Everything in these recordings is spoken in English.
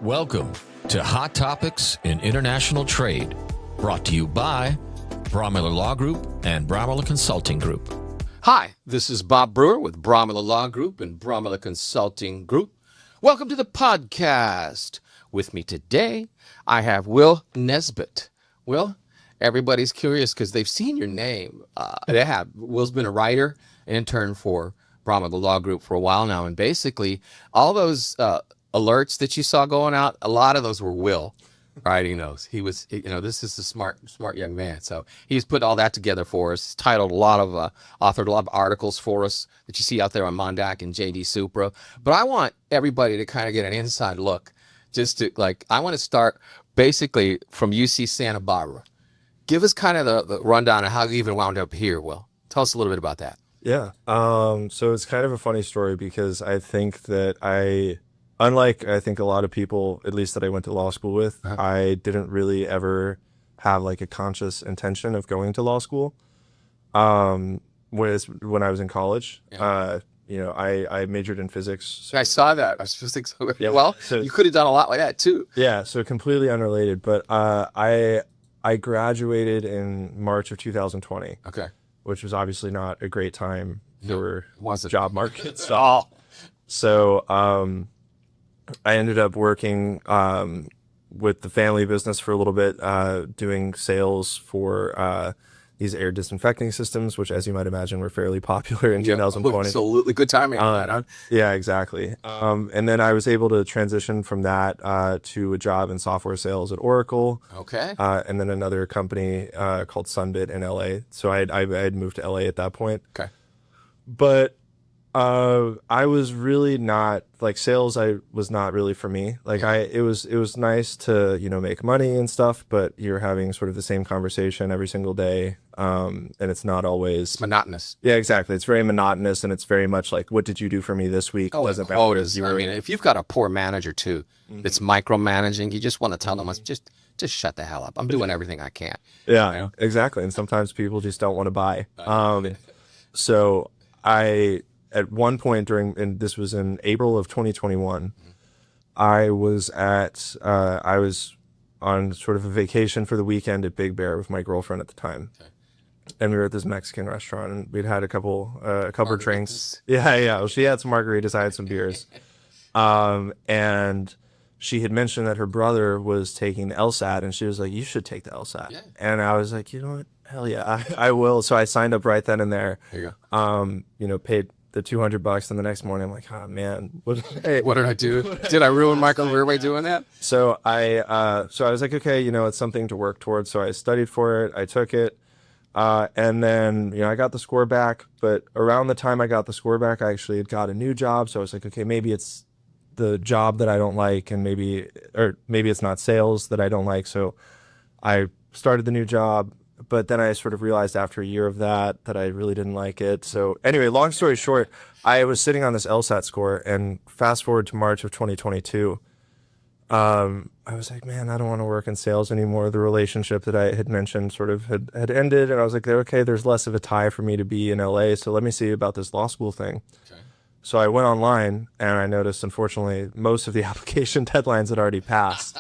Welcome to Hot Topics in International Trade, brought to you by Bromiller Law Group and Bromiller Consulting Group. Hi, this is Bob Brewer with Bromiller Law Group and Bromiller Consulting Group. Welcome to the podcast. With me today, I have Will Nesbit. Will, everybody's curious because they've seen your name. They have. Will's been a writer, intern for Bromiller Law Group for a while now, and basically all those alerts that you saw going out, a lot of those were Will writing those. He was, this is a smart young man. So he's put all that together for us. He's titled a lot of, authored a lot of articles for us that you see out there on Mondac and JD Supra. But I want everybody to kind of get an inside look. I want to start basically from UC Santa Barbara. Give us kind of the rundown of how you even wound up here, Will. Tell us a little bit about that. Yeah. So it's kind of a funny story because I think that unlike I think a lot of people, at least that I went to law school with, I didn't really ever have like a conscious intention of going to law school. Whereas when I was in college, I majored in physics. So I saw that. I was physics. Yeah, well, so you could have done a lot like that too. Yeah. So completely unrelated, but I graduated in March of 2020. Okay. Which was obviously not a great time for job markets. So I ended up working with the family business for a little bit, doing sales for these air disinfecting systems, which, as you might imagine, were fairly popular in 2020. Absolutely. Good timing on that, huh? Yeah, exactly. And then I was able to transition from that to a job in software sales at Oracle. Okay. And then another company called Sunbit in LA. So I had moved to LA at that point. Okay. But I was really not like sales. I was not really for me. Like it was nice to, make money and stuff, but you're having sort of the same conversation every single day. And it's not always monotonous. Yeah, exactly. It's very monotonous, and it's very much like, what did you do for me this week? Quotas. I mean, if you've got a poor manager too, that's micromanaging, you just want to tell them, just shut the hell up. I'm doing everything I can. Yeah, exactly. And sometimes people just don't want to buy. So at one point and this was in April of 2021, I was on sort of a vacation for the weekend at Big Bear with my girlfriend at the time. Okay. And we were at this Mexican restaurant, and we'd had a couple of drinks. Yeah. Well, she had some margaritas, I had some beers. And she had mentioned that her brother was taking the LSAT, and she was like, you should take the LSAT. Yeah. And I was like, you know what? Hell yeah, I will. So I signed up right then and there. There you go. Paid the $200, and the next morning I'm like, oh man, what did I do? Did I ruin my career by doing that? So I was like, okay, it's something to work towards. So I studied for it, I took it, and then I got the score back. But around the time I got the score back, I actually had got a new job. So I was like, okay, maybe it's the job that I don't like, and maybe it's not sales that I don't like. So I started the new job. But then I sort of realized after a year of that I really didn't like it. So anyway, long story short, I was sitting on this LSAT score, and fast forward to March of 2022, I was like, man, I don't want to work in sales anymore. The relationship that I had mentioned sort of had ended, and I was like, okay, there's less of a tie for me to be in LA, so let me see about this law school thing. Okay. So I went online, and I noticed, unfortunately, most of the application deadlines had already passed.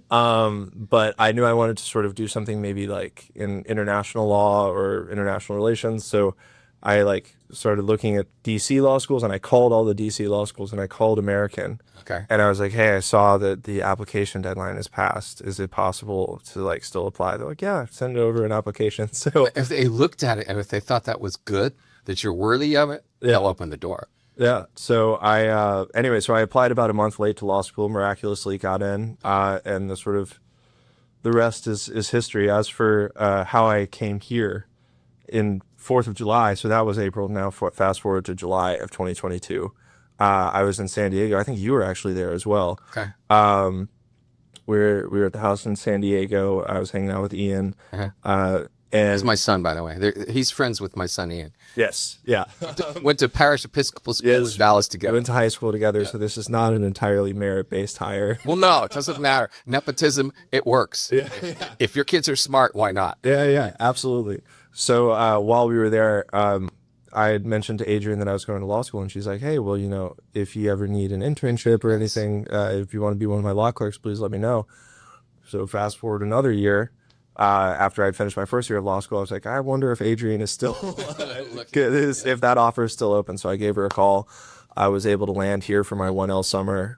But I knew I wanted to sort of do something maybe like in international law or international relations. So I started looking at DC law schools, and I called all the DC law schools, and I called American. Okay. And I was like, hey, I saw that the application deadline is passed. Is it possible to still apply? They're like, yeah, send over an application. So if they looked at it and if they thought that was good, that you're worthy of it, they'll open the door. Yeah. So I applied about a month late to law school, miraculously got in, and the rest is history. As for how I came here in 4th of July, so that was April. Now fast forward to July of 2022. I was in San Diego. I think you were actually there as well. Okay. We were at the house in San Diego. I was hanging out with Ian. And it's my son, by the way. He's friends with my son, Ian. Yes. Yeah. Went to Parish Episcopal School in Dallas together. We went to high school together, so this is not an entirely merit-based hire. Well, no, it doesn't matter. Nepotism, it works. Yeah. If your kids are smart, why not? Yeah, absolutely. So while we were there, I had mentioned to Adrian that I was going to law school, and she's like, hey, well, if you ever need an internship or anything, if you want to be one of my law clerks, please let me know. So fast forward another year, after I'd finished my first year of law school, I was like, I wonder if Adrian is still, if that offer is still open. So I gave her a call. I was able to land here for my 1L summer,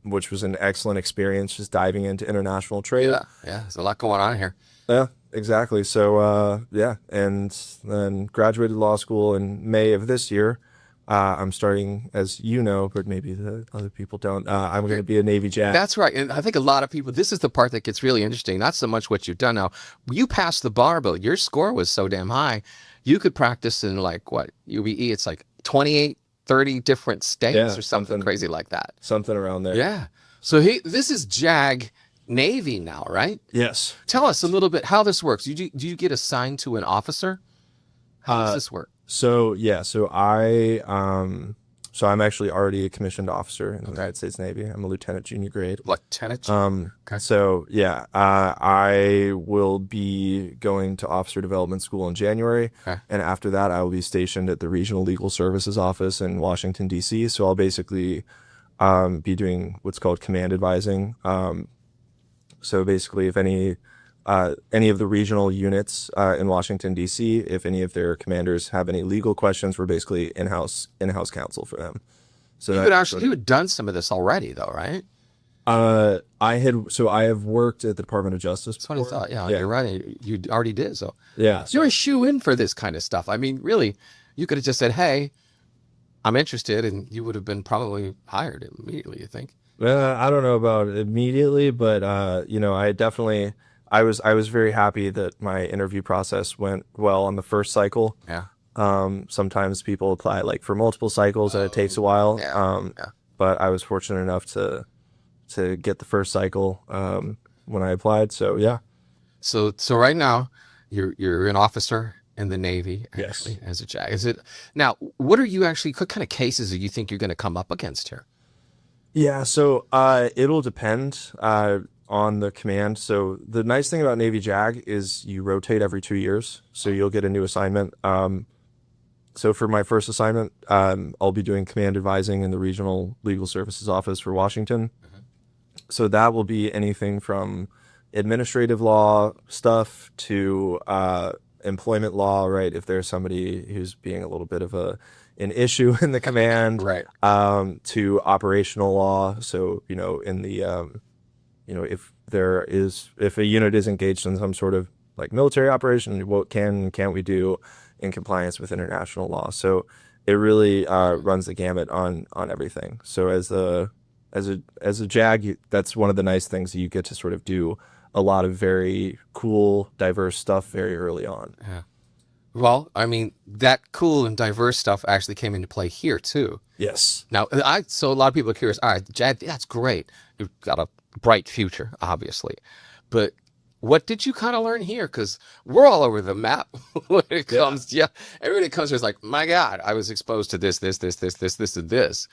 which was an excellent experience, just diving into international trade. Yeah, there's a lot going on here. Yeah, exactly. So, and then graduated law school in May of this year. I'm starting, as you know, but maybe the other people don't. I'm going to be a Navy JAG. That's right. And I think a lot of people, this is the part that gets really interesting. Not so much what you've done now. You passed the bar, but your score was so damn high. You could practice in UBE, it's like 28, 30 different states or something crazy like that. Something around there. Yeah. So this is JAG Navy now, right? Yes. Tell us a little bit how this works. Do you get assigned to an officer? How does this work? So I'm actually already a commissioned officer in the United States Navy. I'm a lieutenant junior grade. Lieutenant? Okay. So I will be going to officer development school in January. Okay. And after that, I will be stationed at the Regional Legal Services Office in Washington, D.C. So I'll basically be doing what's called command advising. So basically, if any of the regional units in Washington, D.C., if any of their commanders have any legal questions, we're basically in-house counsel for them. So you had done some of this already, though, right? I have worked at the Department of Justice. That's what I thought. Yeah, you're right. You already did. So yeah, you're a shoe in for this kind of stuff. I mean, really, you could have just said, "Hey, I'm interested," and you would have been probably hired immediately. You think? I don't know about immediately, but I was very happy that my interview process went well on the first cycle. Yeah. Sometimes people apply for multiple cycles and it takes a while. But I was fortunate enough to get the first cycle when I applied. So yeah. So right now you're an officer in the Navy, actually, yes, as a JAG. Is it now? What kind of cases do you think you're going to come up against here? Yeah. So it'll depend on the command. So the nice thing about Navy JAG is you rotate every 2 years. So you'll get a new assignment. So for my first assignment, I'll be doing command advising in the Regional Legal Services Office for Washington. Mm-hmm. So that will be anything from administrative law stuff to employment law, right? If there's somebody who's being a little bit of an issue in the command, right? To operational law. So, in the, if a unit is engaged in some sort of military operation, what can't we do in compliance with international law? So it really runs the gamut on everything. So as a JAG, that's one of the nice things that you get to sort of do a lot of very cool, diverse stuff very early on. Yeah. Well, I mean, that cool and diverse stuff actually came into play here too. Yes. Now, so a lot of people are curious. All right, JAG, that's great. You've got a bright future, obviously, but what did you kind of learn here? Because we're all over the map when it comes. Yeah, everybody comes here is like, my God, I was exposed to this, and this.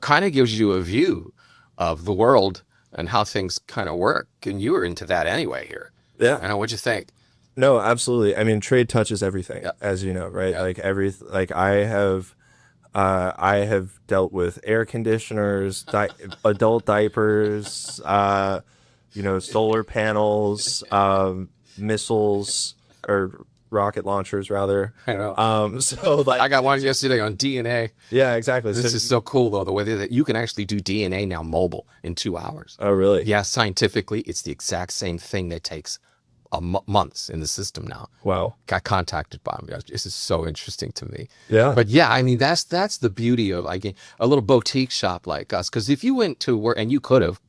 Kind of gives you a view of the world and how things kind of work. And you were into that anyway here. Yeah. What'd you think? No, absolutely. I mean, trade touches everything, as you know, right? Yeah. I have dealt with air conditioners, adult diapers, solar panels, missiles or rocket launchers, rather. I know. I got one yesterday on DNA. Yeah, exactly. This is so cool, though, the way that you can actually do DNA now mobile in 2 hours. Oh, really? Yeah, scientifically, it's the exact same thing that takes months in the system now. Wow. Got contacted by them. This is so interesting to me. Yeah. But yeah, I mean, that's the beauty of a little boutique shop like us. Because if you went to work, and you could have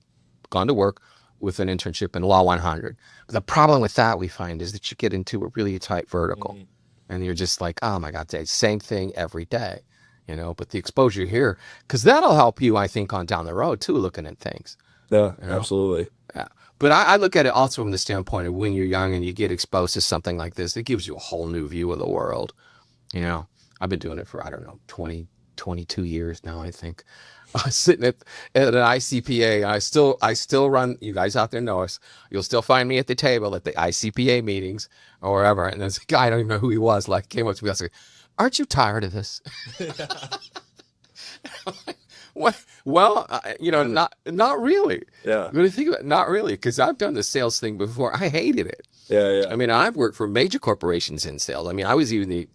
gone to work with an internship in Law 100. But the problem with that, we find, is that you get into a really tight vertical. Mm-hmm. And you're just like, oh my God, same thing every day. But the exposure here, because that'll help you, I think, on down the road too, looking at things. Yeah, absolutely. Yeah. But I look at it also from the standpoint of when you're young and you get exposed to something like this, it gives you a whole new view of the world. I've been doing it for, 22 years now, I think. Sitting at an ICPA. I still run, you guys out there know us, you'll still find me at the table at the ICPA meetings or wherever. And there's a guy, I don't even know who he was, came up to me, I was like, aren't you tired of this? What? Well, not really. Yeah. When you think about it, not really, because I've done the sales thing before. I hated it. Yeah. I mean, I've worked for major corporations in sales. I mean, I was even the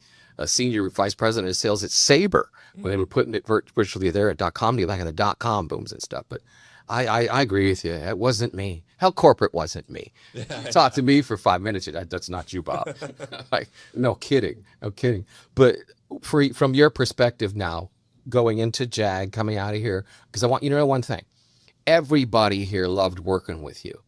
senior vice president of sales at Sabre when they were putting it virtually there at .com, back in the .com booms and stuff. But I agree with you. It wasn't me. Hell, corporate wasn't me. Talk to me for 5 minutes. That's not you, Bob. Like, no kidding. But from your perspective now, going into JAG, coming out of here, because I want you to know one thing. Everybody here loved working with you.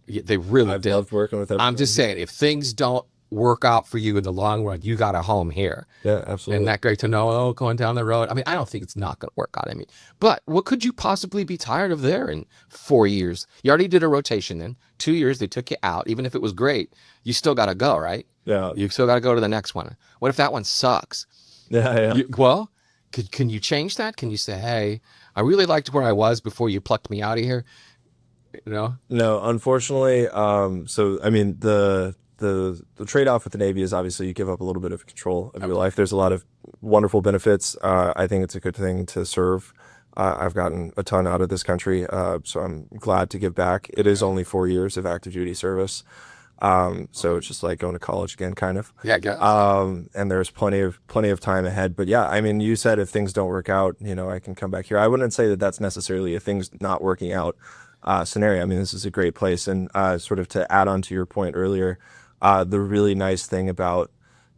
They really did. I've loved working with everybody. I'm just saying, if things don't work out for you in the long run, you got a home here. Yeah, absolutely. Isn't that great to know? Oh, going down the road. I mean, I don't think it's not going to work out. I mean, but what could you possibly be tired of there in 4 years? You already did a rotation in 2 years. They took you out. Even if it was great, you still got to go, right? Yeah. You still got to go to the next one. What if that one sucks? Yeah. Well, can you change that? Can you say, hey, I really liked where I was before you plucked me out of here? No, unfortunately. So, I mean, the trade-off with the Navy is obviously you give up a little bit of control of your life. There's a lot of wonderful benefits. I think it's a good thing to serve. I've gotten a ton out of this country, so I'm glad to give back. It is only 4 years of active duty service. So it's just like going to college again, kind of. Yeah. And there's plenty of time ahead. But yeah, I mean, you said if things don't work out, I can come back here. I wouldn't say that that's necessarily a things not working out scenario. I mean, this is a great place. And sort of to add on to your point earlier, the really nice thing about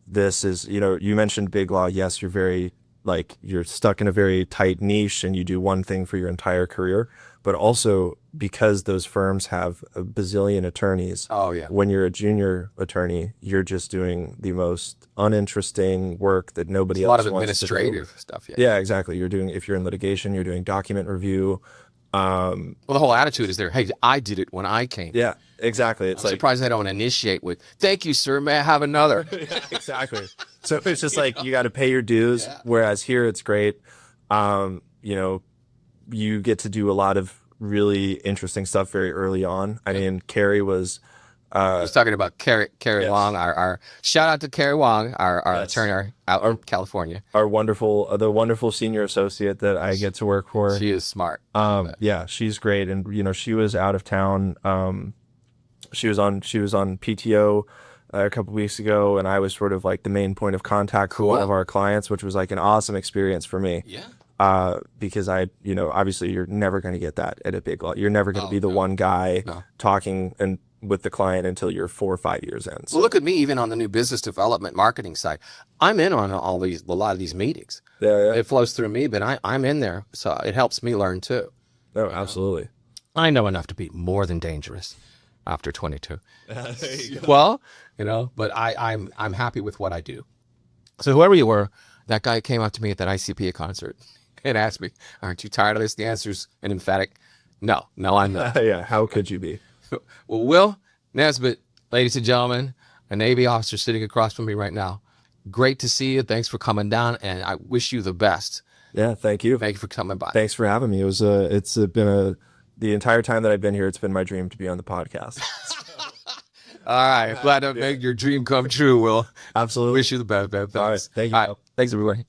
this is, you mentioned big law. Yes, you're stuck in a very tight niche and you do one thing for your entire career. But also because those firms have a bazillion attorneys. Oh, yeah. When you're a junior attorney, you're just doing the most uninteresting work that nobody else wants to do. A lot of administrative stuff. Yeah, exactly. If you're in litigation, you're doing document review. Well, the whole attitude is there. Hey, I did it when I came. Yeah, exactly. I'm surprised they don't initiate with, thank you, sir. May I have another? Yeah, exactly. So it's just like you got to pay your dues. Yeah. Whereas here it's great. You get to do a lot of really interesting stuff very early on. I mean, Carrie was... I was talking about Carrie yes. Wong, our shout out to Carrie Wong, our yes. attorney out in California. The wonderful senior associate that I get to work for. She is smart. Yeah, she's great. And, she was out of town. She was on PTO a couple weeks ago, and I was sort of like the main point of contact for one of our clients, which was like an awesome experience for me. Yeah. Because obviously you're never going to get that at a big law. You're never going to be the one guy talking and with the client until you're 4 or 5 years in. So. Well, look at me, even on the new business development marketing side. I'm in on a lot of these meetings. Yeah. It flows through me, but I'm in there. So it helps me learn too. No, absolutely. I know enough to be more than dangerous after 22. There you go. Well, but I'm happy with what I do. So whoever you were, that guy came up to me at that ICPA concert and asked me, aren't you tired of this? The answer's an emphatic, no, I'm not. Yeah, how could you be? Well, Will Nesbit, ladies and gentlemen, a Navy officer sitting across from me right now. Great to see you. Thanks for coming down, and I wish you the best. Yeah, thank you. Thank you for coming by. Thanks for having me. The entire time that I've been here, it's been my dream to be on the podcast. All right. Glad to make your dream come true, Will. Absolutely. Wish you the best, man. Thanks. All right. Thank you. All right. Thanks, everybody.